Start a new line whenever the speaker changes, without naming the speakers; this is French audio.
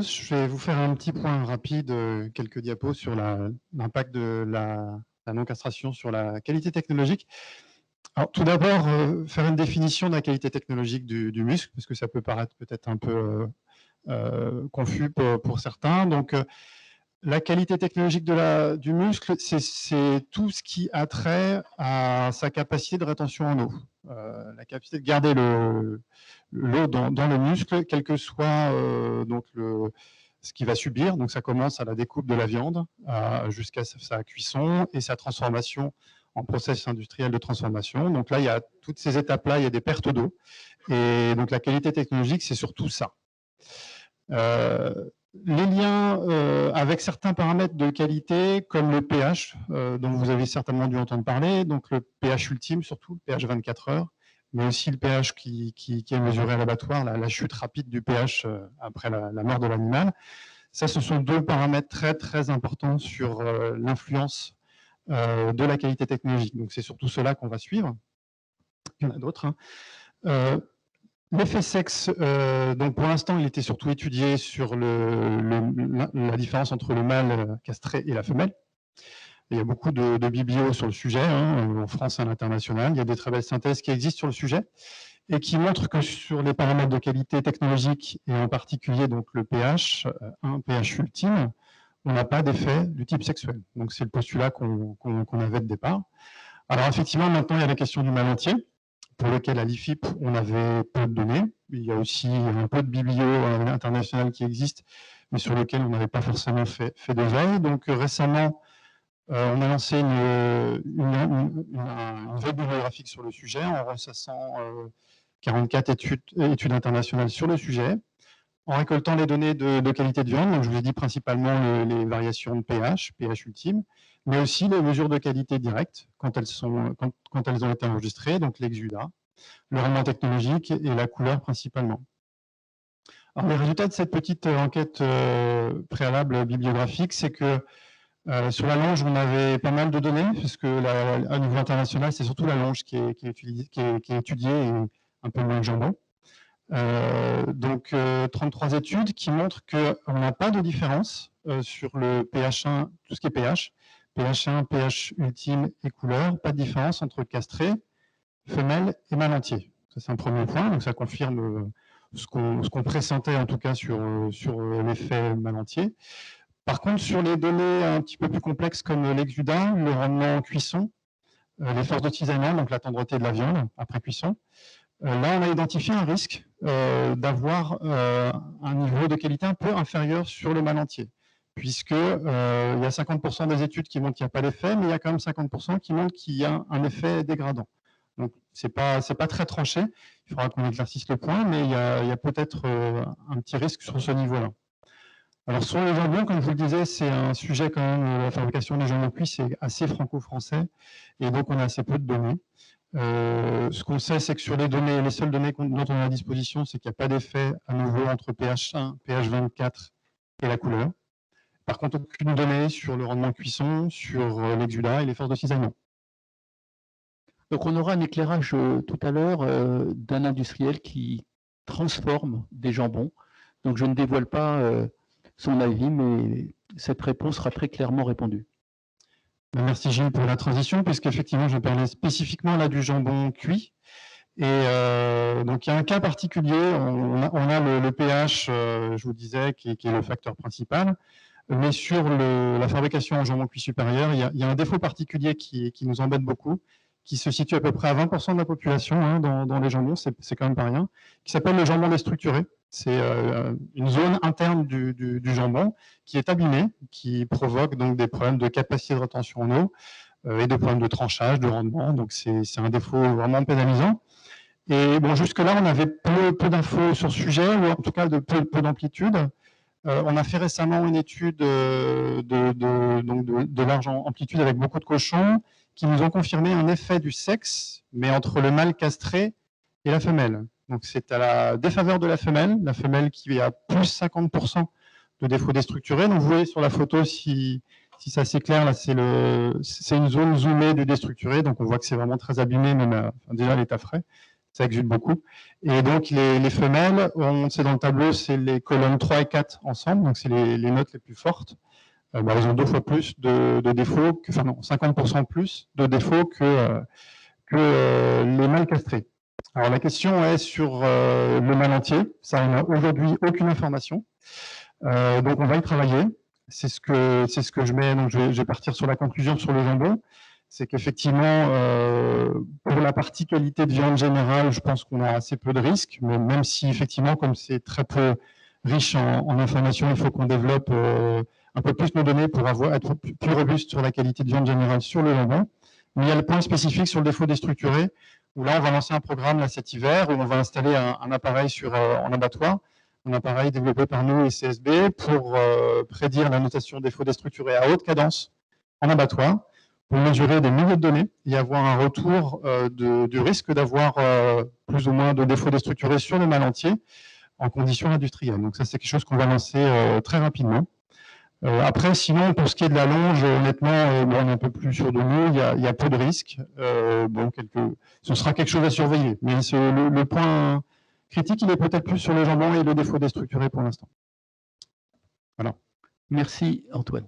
Je vais vous faire un petit point rapide, quelques diapos sur l'impact de la non-castration sur la qualité technologique. Alors, tout d'abord, faire une définition de la qualité technologique du muscle, parce que ça peut paraître peut-être un peu confus pour certains. Donc, la qualité technologique du muscle, c'est tout ce qui a trait à sa capacité de rétention en eau. La capacité de garder l'eau dans le muscle, quel que soit ce qu'il va subir. Donc ça commence à la découpe de la viande jusqu'à sa cuisson et sa transformation en process industriel de transformation. Donc là, il y a toutes ces étapes-là, il y a des pertes d'eau. Et donc la qualité technologique, c'est surtout ça. Les liens avec certains paramètres de qualité, comme le pH, dont vous avez certainement dû entendre parler, donc le pH ultime surtout, le pH 24 heures, mais aussi le pH qui est mesuré à l'abattoir, la chute rapide du pH après la mort de l'animal. Ça, ce sont deux paramètres très, très importants sur l'influence de la qualité technologique. Donc, c'est surtout cela qu'on va suivre. Il y en a d'autres. L'effet sexe, donc pour l'instant, il était surtout étudié sur la différence entre le mâle castré et la femelle. Il y a beaucoup de biblios sur le sujet, en France et à l'international. Il y a des très belles synthèses qui existent sur le sujet et qui montrent que sur les paramètres de qualité technologique, et en particulier donc le pH, un pH ultime, on n'a pas d'effet du type sexuel. Donc c'est le postulat qu'on avait de départ. Alors effectivement, maintenant, il y a la question du mâle entier, pour lequel à l'IFIP, on avait peu de données. Il y a aussi un peu de biblio international qui existe, mais sur lequel on n'avait pas forcément fait de veille. Donc récemment, on a lancé une veille bibliographique sur le sujet en ressassant 44 études internationales sur le sujet, en récoltant les données de qualité de viande. Donc je vous ai dit principalement les variations de pH, pH ultime, mais aussi les mesures de qualité directe quand elles ont été enregistrées, donc l'exudat, le rendement technologique et la couleur principalement. Alors, les résultats de cette petite enquête préalable bibliographique, c'est que sur la longe, on avait pas mal de données, parce que à niveau international, c'est surtout la longe qui est étudiée et un peu moins le jambon. Donc 33 études qui montrent qu'on n'a pas de différence sur le pH1, tout ce qui est pH, pH1, pH ultime et couleur, pas de différence entre castré, femelle et mâle entier. Ça, c'est un premier point, donc ça confirme ce qu'on pressentait en tout cas sur l'effet mâle entier. Par contre, sur les données un petit peu plus complexes comme l'exudat, le rendement en cuisson, les forces de tisanement, donc la tendreté de la viande après cuisson, là, on a identifié un risque d'avoir un niveau de qualité un peu inférieur sur le mâle entier, puisque il y a 50% des études qui montrent qu'il n'y a pas d'effet, mais il y a quand même 50% qui montrent qu'il y a un effet dégradant. Donc, c'est pas très tranché. Il faudra qu'on éclaircisse le point, mais il y a peut-être un petit risque sur ce niveau-là. Alors, sur les jambons, comme je vous le disais, c'est un sujet quand même, la fabrication des jambons cuits, c'est assez franco-français, et donc on a assez peu de données. Ce qu'on sait, c'est que sur les seules données dont on a à disposition, c'est qu'il n'y a pas d'effet à nouveau entre pH1, pH24 et la couleur. Par contre, aucune donnée sur le rendement de cuisson, sur l'exudat et les forces de cisaillement.
Donc on aura un éclairage tout à l'heure d'un industriel qui transforme des jambons. Donc je ne dévoile pas son avis, mais cette réponse sera très clairement répondue.
Merci Gilles pour la transition, puisqu'effectivement je parlais spécifiquement là du jambon cuit. Et donc il y a un cas particulier, on a le pH, je vous disais, qui est le facteur principal. Mais sur la fabrication en jambon cuit supérieur, il y a un défaut particulier qui nous embête beaucoup, qui se situe à peu près à 20% de la population dans les jambons, c'est quand même pas rien, qui s'appelle le jambon déstructuré. C'est une zone interne du jambon qui est abîmée, qui provoque donc des problèmes de capacité de rétention en eau et des problèmes de tranchage, de rendement. Donc c'est un défaut vraiment pénalisant. Et bon, jusque-là, on avait peu d'infos sur ce sujet, ou en tout cas de peu d'amplitude. On a fait récemment une étude de large amplitude avec beaucoup de cochons qui nous ont confirmé un effet du sexe, mais entre le mâle castré et la femelle. Donc c'est à la défaveur de la femelle qui a plus 50% de défauts déstructurés. Donc vous voyez sur la photo, si ça s'éclaire, là c'est une zone zoomée du déstructuré, donc on voit que c'est vraiment très abîmé, même déjà à l'état frais. ça exude beaucoup. Et donc, les femelles, c'est dans le tableau, c'est les colonnes 3 et 4 ensemble, donc c'est les notes les plus fortes. Elles ont 2 fois plus de défauts, 50% plus de défauts que les mâles castrés. Alors, la question est sur le mâle entier. Ça, on n'a aujourd'hui aucune information. Donc, on va y travailler. C'est ce que je mets. Donc, je vais partir sur la conclusion sur le jambon. C'est qu'effectivement, pour la partie qualité de viande générale, je pense qu'on a assez peu de risques, mais même si effectivement, comme c'est très peu riche en informations, il faut qu'on développe un peu plus nos données pour être plus robuste sur la qualité de viande générale sur le jambon. Mais il y a le point spécifique sur le défaut déstructuré, où là, on va lancer un programme là, cet hiver, où on va installer un appareil en abattoir, un appareil développé par nous et CSB pour prédire la notation défaut déstructuré à haute cadence en abattoir, pour mesurer des milliers de données et avoir un retour du risque d'avoir plus ou moins de défauts déstructurés sur le mâle entier en conditions industrielles. Donc ça, c'est quelque chose qu'on va lancer très rapidement. Après, sinon, pour ce qui est de la longe, honnêtement, on est un peu plus sûr de nous, il y a peu de risques. Ce sera quelque chose à surveiller. Mais le point critique, il est peut-être plus sur le jambon et le défaut déstructuré pour l'instant. Voilà.
Merci Antoine.